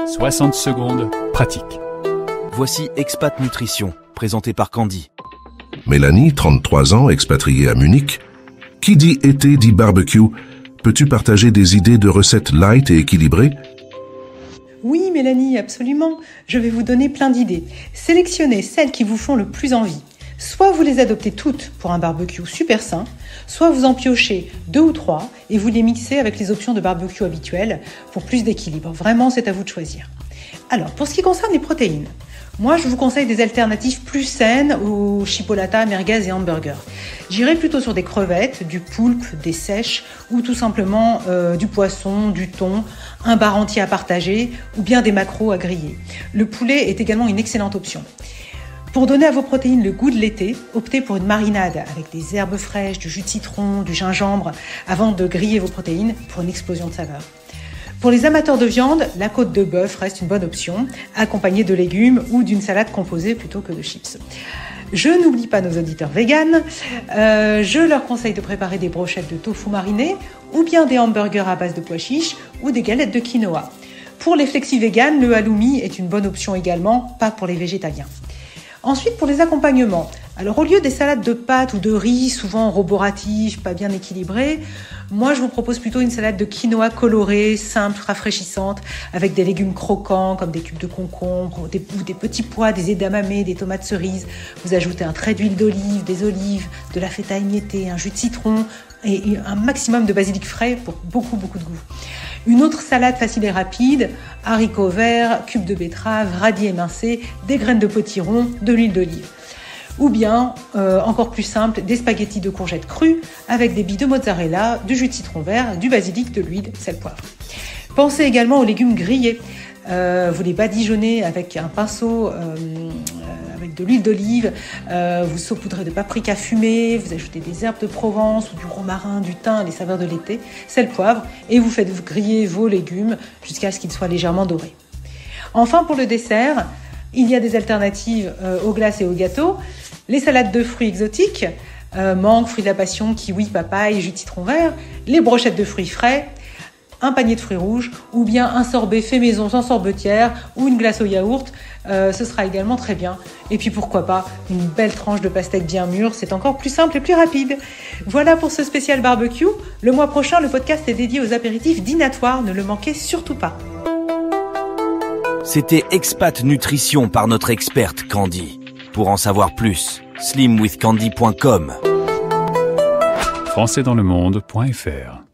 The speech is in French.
60 secondes, pratique. Voici Expat Nutrition, présenté par Candy. Mélanie, 33 ans, expatriée à Munich. Qui dit été dit barbecue. Peux-tu partager des idées de recettes light et équilibrées ? Oui, Mélanie, absolument. Je vais vous donner plein d'idées. Sélectionnez celles qui vous font le plus envie. Soit vous les adoptez toutes pour un barbecue super sain, soit vous en piochez 2 ou 3 et vous les mixez avec les options de barbecue habituelles pour plus d'équilibre. Vraiment, c'est à vous de choisir. Alors, pour ce qui concerne les protéines, moi, je vous conseille des alternatives plus saines aux chipolata, merguez et hamburgers. J'irai plutôt sur des crevettes, du poulpe, des sèches ou tout simplement du poisson, du thon, un bar entier à partager ou bien des maquereaux à griller. Le poulet est également une excellente option. Pour donner à vos protéines le goût de l'été, optez pour une marinade avec des herbes fraîches, du jus de citron, du gingembre avant de griller vos protéines pour une explosion de saveur. Pour les amateurs de viande, la côte de bœuf reste une bonne option, accompagnée de légumes ou d'une salade composée plutôt que de chips. Je n'oublie pas nos auditeurs véganes. Je leur conseille de préparer des brochettes de tofu mariné ou bien des hamburgers à base de pois chiches ou des galettes de quinoa. Pour les flexi-véganes, le halloumi est une bonne option également, pas pour les végétaliens. Ensuite, pour les accompagnements, alors au lieu des salades de pâtes ou de riz, souvent roboratifs, pas bien équilibrées, moi je vous propose plutôt une salade de quinoa colorée, simple, rafraîchissante, avec des légumes croquants comme des cubes de concombre, ou des petits pois, des edamame, des tomates cerises. Vous ajoutez un trait d'huile d'olive, des olives, de la feta émiettée, un jus de citron et un maximum de basilic frais pour beaucoup de goût. Une autre salade facile et rapide, haricots verts, cubes de betterave, radis émincés, des graines de potiron, de l'huile d'olive. Ou bien, encore plus simple, des spaghettis de courgettes crues avec des billes de mozzarella, du jus de citron vert, du basilic, de l'huile, sel, poivre. Pensez également aux légumes grillés. Vous les badigeonnez avec un pinceau, avec de l'huile d'olive, vous saupoudrez de paprika fumé, vous ajoutez des herbes de Provence ou du romarin, du thym, les saveurs de l'été, sel, poivre, et vous faites griller vos légumes jusqu'à ce qu'ils soient légèrement dorés. Enfin, pour le dessert, il y a des alternatives aux glaces et aux gâteaux. Les salades de fruits exotiques, mangue, fruits de la passion, kiwi, papaye, jus de citron vert, les brochettes de fruits frais, un panier de fruits rouges ou bien un sorbet fait maison sans sorbetière ou une glace au yaourt, ce sera également très bien. Et puis pourquoi pas une belle tranche de pastèque bien mûre, c'est encore plus simple et plus rapide. Voilà pour ce spécial barbecue. Le mois prochain, le podcast est dédié aux apéritifs dînatoires, ne le manquez surtout pas. C'était Expat Nutrition par notre experte Candy. Pour en savoir plus, slimwithcandy.com. Françaisdanslemonde.fr